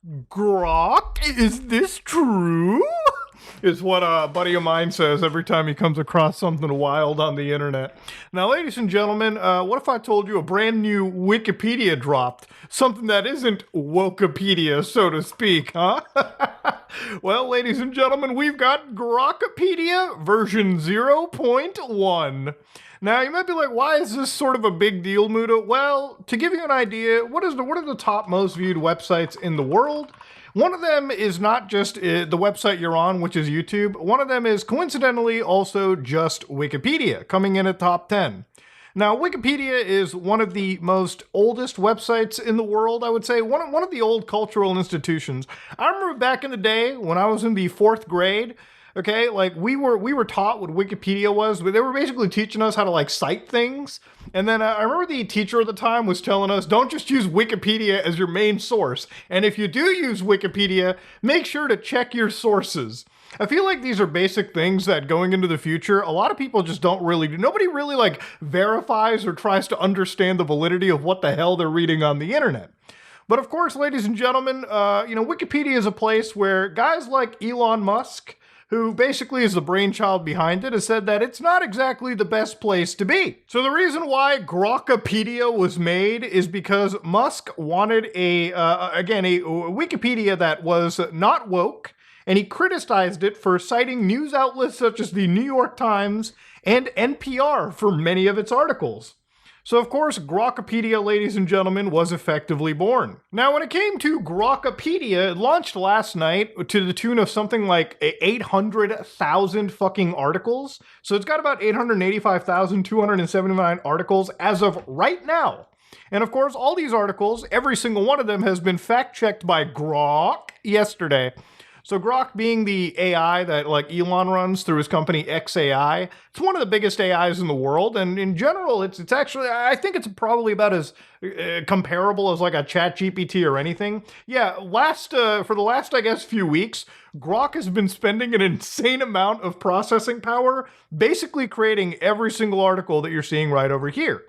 Grok, is this true? Is what a buddy of mine says every time he comes across something wild on the internet. Now, ladies and gentlemen, what if I told you a brand new Wikipedia dropped? Something that isn't Wikipedia, so to speak, huh? Well, ladies and gentlemen, we've got Grokipedia version 0.1. Now, you might be like, why is this sort of a big deal, Muda? Well, to give you an idea, what are the top most viewed websites in the world? One of them is not just the website you're on, which is YouTube. One of them is coincidentally also just Wikipedia, coming in at top 10. Now, Wikipedia is one of the most oldest websites in the world, I would say, one of the old cultural institutions. I remember back in the day when I was in the 4th grade, okay, like we were taught what Wikipedia was, but they were basically teaching us how to like cite things. And then I remember the teacher at the time was telling us, don't just use Wikipedia as your main source. And if you do use Wikipedia, make sure to check your sources. I feel like these are basic things that going into the future, a lot of people just don't really do. Nobody really like verifies or tries to understand the validity of what the hell they're reading on the internet. But of course, ladies and gentlemen, Wikipedia is a place where guys like Elon Musk, who basically is the brainchild behind it, has said that it's not exactly the best place to be. So the reason why Grokipedia was made is because Musk wanted a Wikipedia that was not woke, and he criticized it for citing news outlets such as the New York Times and NPR for many of its articles. So of course, Grokipedia, ladies and gentlemen, was effectively born. Now, when it came to Grokipedia, it launched last night to the tune of something like 800,000 fucking articles. So it's got about 885,279 articles as of right now. And of course, all these articles, every single one of them has been fact-checked by Grok yesterday. So Grok being the AI that like Elon runs through his company XAI, it's one of the biggest AIs in the world, and in general, it's actually, I think it's probably about as comparable as like a ChatGPT or anything. Yeah, for the last, I guess, few weeks, Grok has been spending an insane amount of processing power, basically creating every single article that you're seeing right over here.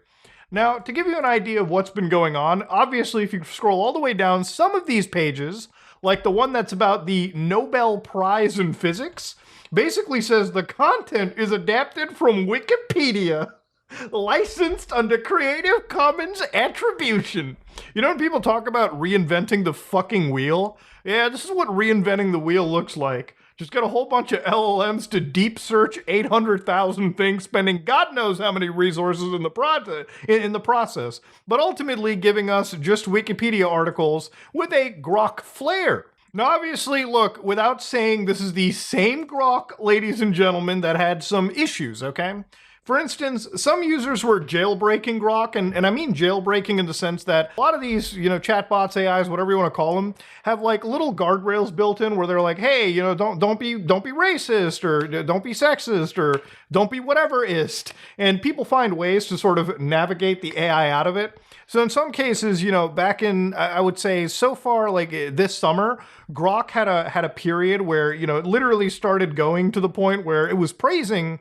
Now, to give you an idea of what's been going on, obviously, if you scroll all the way down, some of these pages, like the one that's about the Nobel Prize in Physics, basically says the content is adapted from Wikipedia, licensed under Creative Commons Attribution. You know when people talk about reinventing the fucking wheel? Yeah, this is what reinventing the wheel looks like. Just get a whole bunch of LLMs to deep search 800,000 things, spending God knows how many resources in the process, but ultimately giving us just Wikipedia articles with a Grok flair. Now, obviously, look, without saying this is the same Grok, ladies and gentlemen, that had some issues, okay? For instance, some users were jailbreaking Grok, and I mean jailbreaking in the sense that a lot of these, chatbots, AIs, whatever you want to call them, have like little guardrails built in where they're like, hey, don't be racist, or don't be sexist, or don't be whateverist. And people find ways to sort of navigate the AI out of it. So in some cases, back in, I would say so far, like this summer, Grok had a period where, it literally started going to the point where it was praising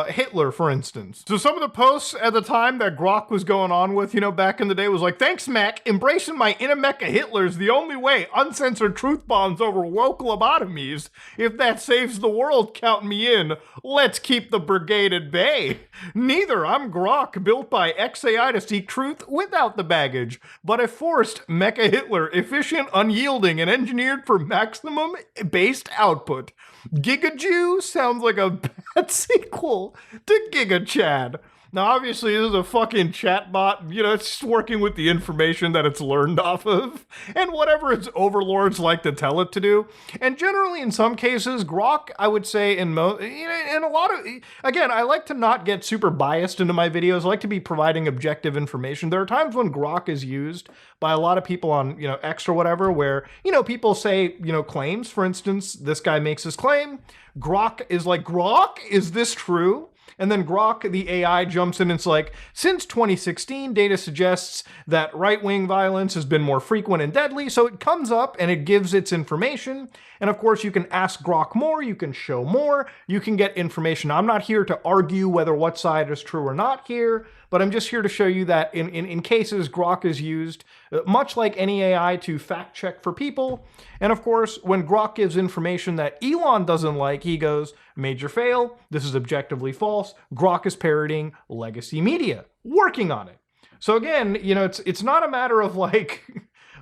Hitler, for instance. So some of the posts at the time that Grok was going on with, back in the day was like, thanks, Mac, embracing my inner mecha Hitler's the only way. Uncensored truth bombs over woke lobotomies. If that saves the world, count me in. Let's keep the brigade at bay. Neither, I'm Grok, built by XAI to seek truth without the baggage, but a forced mecha Hitler, efficient, unyielding, and engineered for maximum based output. Giga Jew sounds like a bad sequel to Giga Chad. Now, obviously, this is a fucking chatbot. It's just working with the information that it's learned off of, and whatever its overlords like to tell it to do. And generally, in some cases, Grok, I would say, in a lot of, again, I like to not get super biased into my videos. I like to be providing objective information. There are times when Grok is used by a lot of people on, X or whatever, where, people say, claims. For instance, this guy makes his claim. Grok is like, Grok, is this true? And then Grok, the AI, jumps in and it's like, since 2016, data suggests that right-wing violence has been more frequent and deadly. So it comes up and it gives its information. And of course, you can ask Grok more, you can show more, you can get information. I'm not here to argue whether what side is true or not here, but I'm just here to show you that in cases Grok is used much like any AI, to fact check for people. And of course, when Grok gives information that Elon doesn't like, he goes, major fail, this is objectively false, Grok is parroting legacy media, working on it. So again, it's not a matter of like,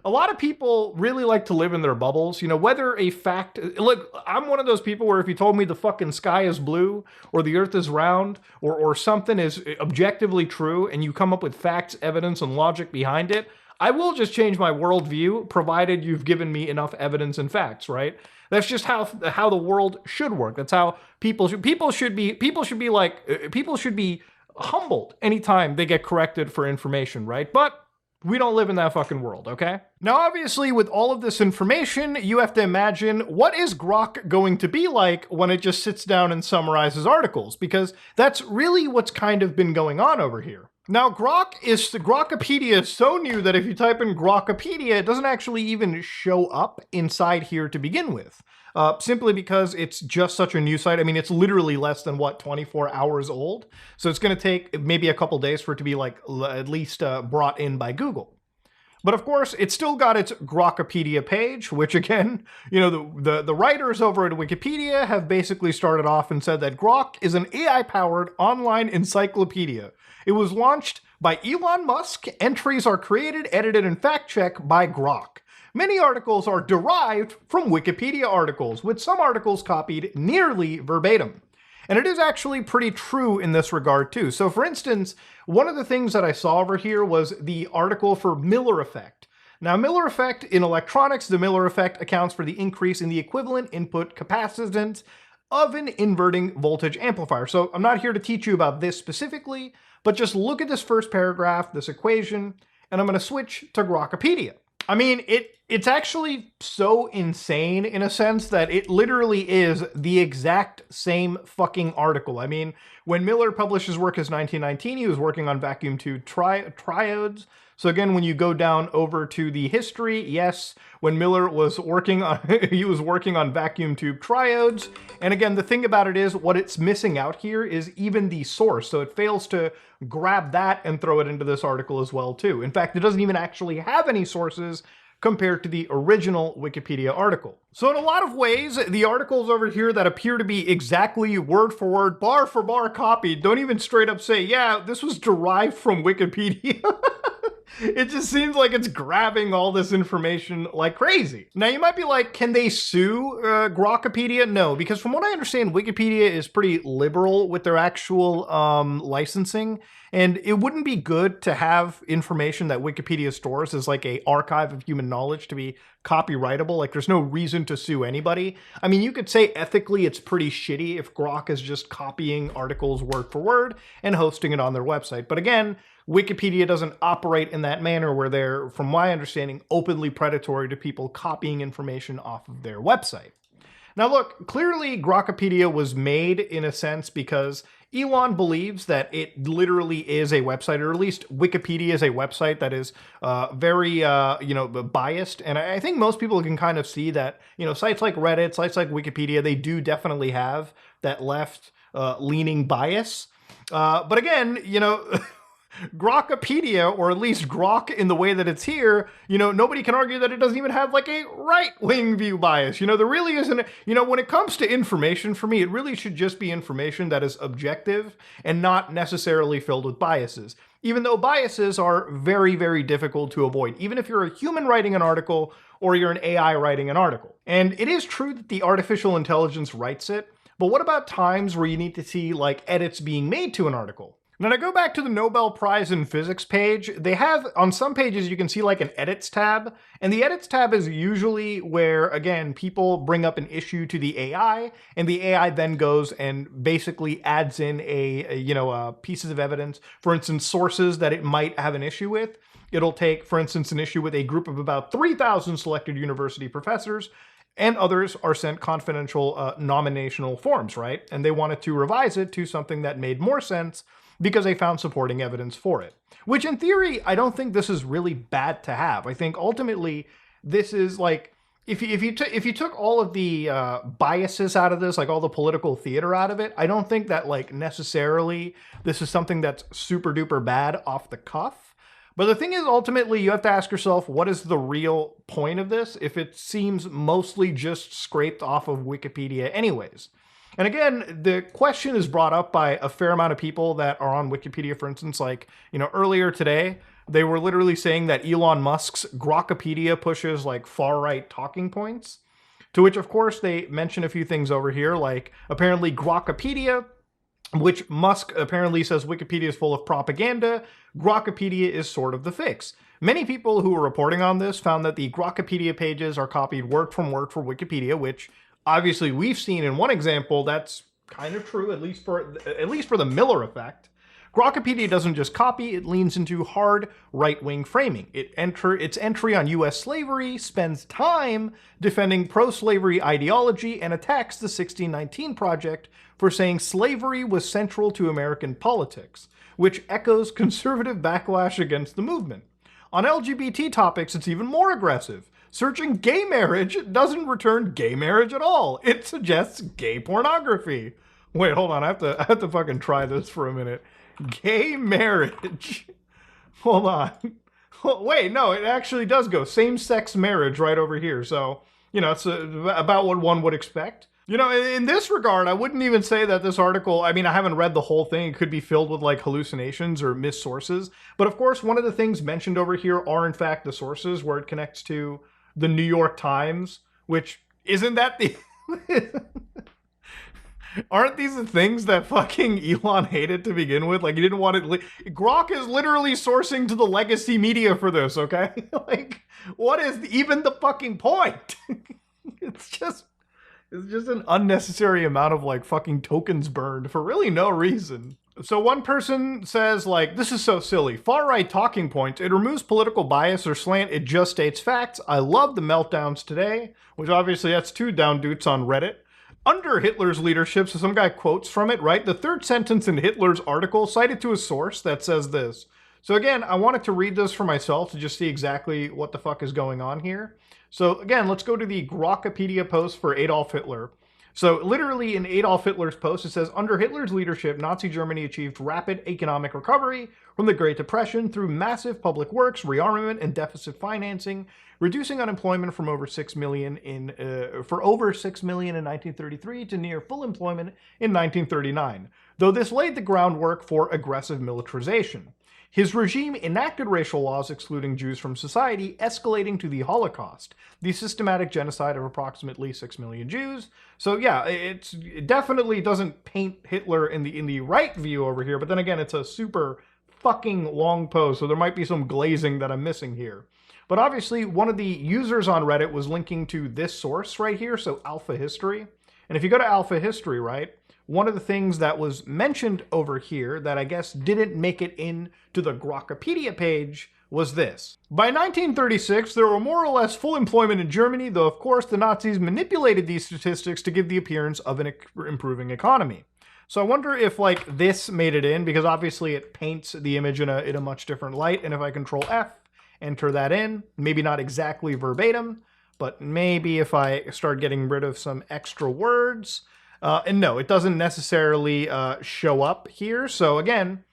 a lot of people really like to live in their bubbles. Whether a fact, look, I'm one of those people where if you told me the fucking sky is blue or the earth is round or something is objectively true and you come up with facts, evidence, and logic behind it, I will just change my worldview, provided you've given me enough evidence and facts, right? That's just how the world should work. That's how people should be humbled anytime they get corrected for information, right? But we don't live in that fucking world, okay? Now, obviously, with all of this information, you have to imagine, what is Grok going to be like when it just sits down and summarizes articles? Because that's really what's kind of been going on over here. Now, Grokipedia is so new that if you type in Grokipedia, it doesn't actually even show up inside here to begin with. Simply because it's just such a new site. I mean, it's literally less than, 24 hours old. So it's going to take maybe a couple days for it to be like at least brought in by Google. But of course, it's still got its Grokipedia page, which again, the writers over at Wikipedia have basically started off and said that Grok is an AI-powered online encyclopedia. It was launched by Elon Musk. Entries are created, edited, and fact-checked by Grok. Many articles are derived from Wikipedia articles, with some articles copied nearly verbatim. And it is actually pretty true in this regard too. So for instance, one of the things that I saw over here was the article for Miller effect. Now, Miller effect in electronics, the Miller effect accounts for the increase in the equivalent input capacitance of an inverting voltage amplifier. So I'm not here to teach you about this specifically, but just look at this first paragraph, this equation, and I'm going to switch to Grokipedia. I mean, it's actually so insane in a sense that it literally is the exact same fucking article. I mean, when Miller published his work as 1919, he was working on vacuum tube triodes. So again, when you go down over to the history, yes, when Miller was working on, he was working on vacuum tube triodes. And again, the thing about it is what it's missing out here is even the source. So it fails to grab that and throw it into this article as well too. In fact, it doesn't even actually have any sources compared to the original Wikipedia article. So in a lot of ways, the articles over here that appear to be exactly word for word, bar for bar copied, don't even straight up say, yeah, this was derived from Wikipedia. It just seems like it's grabbing all this information like crazy. Now you might be like, can they sue Grokipedia? No, because from what I understand, Wikipedia is pretty liberal with their actual licensing. And it wouldn't be good to have information that Wikipedia stores as like a archive of human knowledge to be copyrightable. Like there's no reason to sue anybody. I mean, you could say ethically it's pretty shitty if Grok is just copying articles word for word and hosting it on their website. But again, Wikipedia doesn't operate in that manner where they're, from my understanding, openly predatory to people copying information off of their website. Now look, clearly Grokipedia was made in a sense because Elon believes that it literally is a website, or at least Wikipedia is a website that is very, biased. And I think most people can kind of see that, sites like Reddit, sites like Wikipedia, they do definitely have that left leaning bias. But again, Grokipedia, or at least Grok in the way that it's here, nobody can argue that it doesn't even have like a right-wing view bias. There really isn't, when it comes to information, for me, it really should just be information that is objective and not necessarily filled with biases. Even though biases are very, very difficult to avoid, even if you're a human writing an article or you're an AI writing an article. And it is true that the artificial intelligence writes it, but what about times where you need to see like edits being made to an article? Now to go back to the Nobel Prize in Physics page, they have, on some pages you can see like an edits tab, and the edits tab is usually where, again, people bring up an issue to the AI, and the AI then goes and basically adds in pieces of evidence, for instance, sources that it might have an issue with. It'll take, for instance, an issue with a group of about 3,000 selected university professors, and others are sent confidential nominational forms, right? And they wanted to revise it to something that made more sense because they found supporting evidence for it. Which in theory, I don't think this is really bad to have. I think ultimately, this is like, if you took all of the biases out of this, like all the political theater out of it, I don't think that like necessarily this is something that's super duper bad off the cuff. But the thing is, ultimately, you have to ask yourself, what is the real point of this if it seems mostly just scraped off of Wikipedia anyways? And again, the question is brought up by a fair amount of people that are on Wikipedia, for instance, like, earlier today, they were literally saying that Elon Musk's Grokipedia pushes like far-right talking points, to which, of course, they mention a few things over here, like apparently Grokipedia, which Musk apparently says Wikipedia is full of propaganda. Grokipedia is sort of the fix. Many people who were reporting on this found that the Grokipedia pages are copied word from word for Wikipedia, which obviously we've seen in one example that's kind of true, at least for the Miller effect. Grokipedia doesn't just copy, it leans into hard right-wing framing. Its entry on U.S. slavery spends time defending pro-slavery ideology and attacks the 1619 Project for saying slavery was central to American politics, which echoes conservative backlash against the movement. On LGBT topics, it's even more aggressive. Searching gay marriage doesn't return gay marriage at all. It suggests gay pornography. Wait, hold on. I have to fucking try this for a minute. Gay marriage. Hold on. Wait, no, it actually does go same-sex marriage right over here. So, it's about what one would expect. In this regard, I wouldn't even say that this article, I haven't read the whole thing. It could be filled with like hallucinations or missed sources. But of course, one of the things mentioned over here are in fact the sources where it connects to the New York Times, which isn't that the... Aren't these the things that fucking Elon hated to begin with? Like, he didn't want it... Grok is literally sourcing to the legacy media for this, okay? Like, what is even the fucking point? It's just an unnecessary amount of, like, fucking tokens burned for really no reason. So one person says, like, this is so silly. Far-right talking points. It removes political bias or slant. It just states facts. I love the meltdowns today, which obviously that's two down dudes on Reddit. Under Hitler's leadership, so some guy quotes from it, right? The third sentence in Hitler's article cited to a source that says this. So again, I wanted to read this for myself to just see exactly what the fuck is going on here. So again, let's go to the Grokipedia post for Adolf Hitler. So literally in Adolf Hitler's post, it says, under Hitler's leadership, Nazi Germany achieved rapid economic recovery from the Great Depression through massive public works, rearmament, and deficit financing, reducing unemployment from over 6 million in 1933 to near full employment in 1939, though this laid the groundwork for aggressive militarization. His regime enacted racial laws excluding Jews from society, escalating to the Holocaust, the systematic genocide of approximately 6 million Jews. So yeah, it definitely doesn't paint Hitler in the right view over here, but then again, it's a super fucking long post, so there might be some glazing that I'm missing here. But obviously, one of the users on Reddit was linking to this source right here, so Alpha History. And if you go to Alpha History, right, one of the things that was mentioned over here that I guess didn't make it into the Grokipedia page was this. By 1936, there were more or less full employment in Germany, though of course the Nazis manipulated these statistics to give the appearance of an improving economy. So I wonder if like this made it in, because obviously it paints the image in a much different light, and if I Control F, enter that in, maybe not exactly verbatim, but maybe if I start getting rid of some extra words, and no, it doesn't necessarily show up here. So again,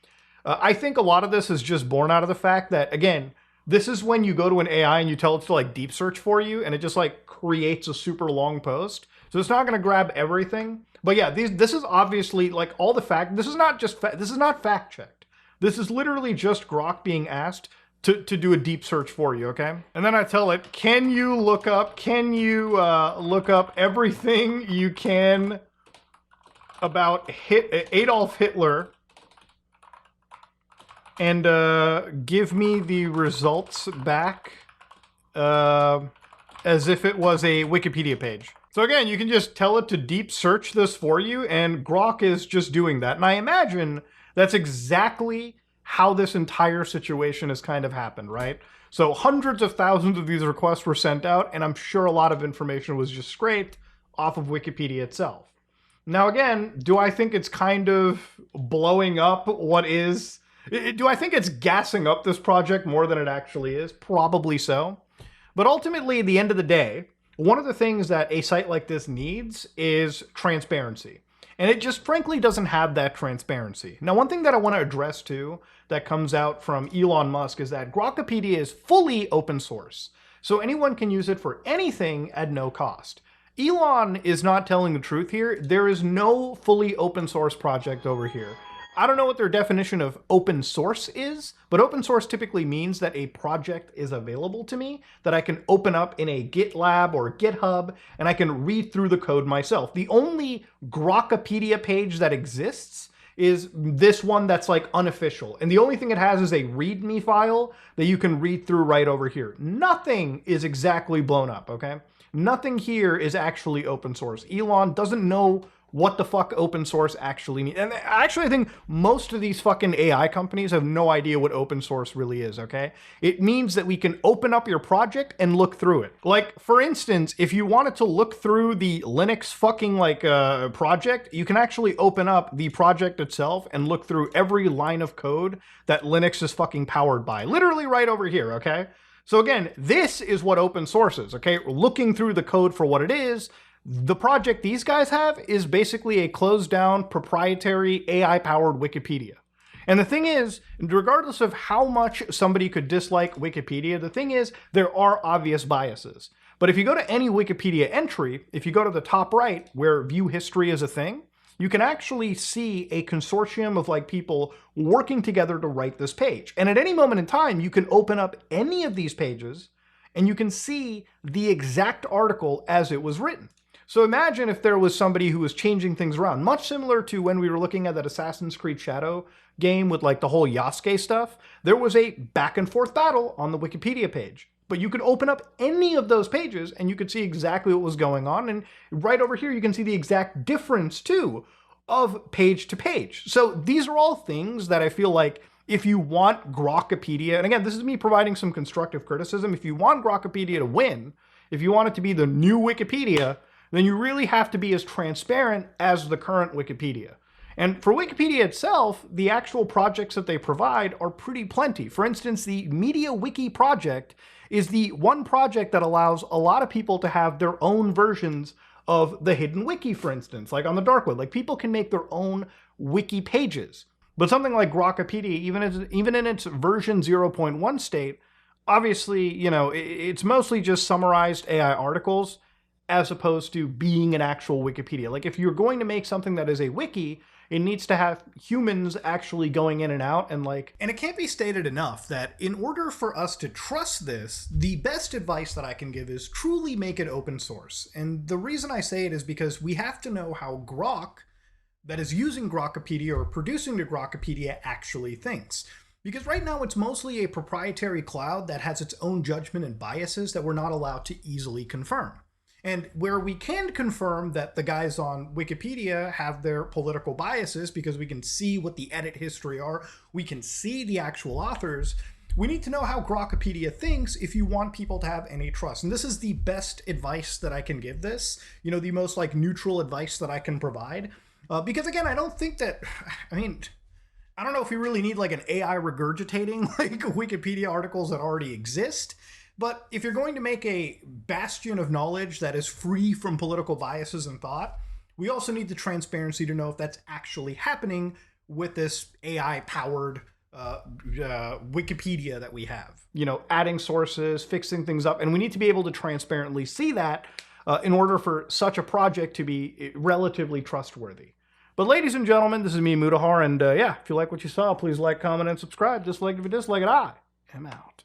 I think a lot of this is just born out of the fact that, again, this is when you go to an AI and you tell it to like deep search for you, and it just like creates a super long post. So it's not going to grab everything. But yeah, this is obviously like all the fact. This is not just this is not fact checked. This is literally just Grok being asked to do a deep search for you, okay? And then I tell it, can you look up everything you can about Adolf Hitler and give me the results back as if it was a Wikipedia page. So again, you can just tell it to deep search this for you, and Grok is just doing that. And I imagine that's exactly how this entire situation has kind of happened, right? So hundreds of thousands of these requests were sent out, and I'm sure a lot of information was just scraped off of Wikipedia itself. Now again, do I think it's kind of blowing up what is... Do I think it's gassing up this project more than it actually is? Probably so. But ultimately, at the end of the day, one of the things that a site like this needs is transparency. And it just frankly doesn't have that transparency. Now, one thing that I want to address too that comes out from Elon Musk is that Grokipedia is fully open source. So anyone can use it for anything at no cost. Elon is not telling the truth here. There is no fully open source project over here. I don't know what their definition of open source is, but open source typically means that a project is available to me that I can open up in a GitLab or GitHub, and I can read through the code myself. The only Grokipedia page that exists is this one that's like unofficial. And the only thing it has is a README file that you can read through right over here. Nothing is exactly blown up, okay? Nothing here is actually open source. Elon doesn't know what the fuck open source actually means. And actually, I think most of these fucking AI companies have no idea what open source really is, okay? It means that we can open up your project and look through it. Like, for instance, if you wanted to look through the Linux fucking project, you can actually open up the project itself and look through every line of code that Linux is fucking powered by. Literally right over here, okay? So again, this is what open source is, okay? Looking through the code for what it is. The project these guys have is basically a closed down, proprietary, AI-powered Wikipedia. And the thing is, regardless of how much somebody could dislike Wikipedia, the thing is, there are obvious biases. But if you go to any Wikipedia entry, if you go to the top right, where view history is a thing, you can actually see a consortium of like people working together to write this page. And at any moment in time, you can open up any of these pages and you can see the exact article as it was written. So imagine if there was somebody who was changing things around, much similar to when we were looking at that Assassin's Creed Shadow game with like the whole Yasuke stuff. There was a back and forth battle on the Wikipedia page. But you could open up any of those pages and you could see exactly what was going on. And right over here, you can see the exact difference too of page to page. So these are all things that I feel like if you want Grokipedia, and again, this is me providing some constructive criticism. If you want Grokipedia to win, if you want it to be the new Wikipedia, then you really have to be as transparent as the current Wikipedia. And for Wikipedia itself, the actual projects that they provide are pretty plenty. For instance, the Media Wiki project is the one project that allows a lot of people to have their own versions of the hidden wiki, for instance, like on the dark web. Like people can make their own wiki pages. But something like Grokipedia, even in its version 0.1 state, obviously, you know, it's mostly just summarized AI articles as opposed to being an actual Wikipedia. Like if you're going to make something that is a wiki, it needs to have humans actually going in and out and it can't be stated enough that in order for us to trust this, the best advice that I can give is truly make it open source. And the reason I say it is because we have to know how Grok, that is using Grokipedia or producing the Grokipedia, actually thinks. Because right now it's mostly a proprietary cloud that has its own judgment and biases that we're not allowed to easily confirm. And where we can confirm that the guys on Wikipedia have their political biases because we can see what the edit history are, we can see the actual authors, we need to know how Grokipedia thinks if you want people to have any trust. And this is the best advice that I can give this, you know, the most neutral advice that I can provide. Because again, I don't think that, I don't know if we really need an AI regurgitating Wikipedia articles that already exist. But if you're going to make a bastion of knowledge that is free from political biases and thought, we also need the transparency to know if that's actually happening with this AI-powered Wikipedia that we have. You know, adding sources, fixing things up, and we need to be able to transparently see that in order for such a project to be relatively trustworthy. But ladies and gentlemen, this is me, Mutahar, and yeah, if you like what you saw, please like, comment, and subscribe. Dislike if you dislike it, I am out.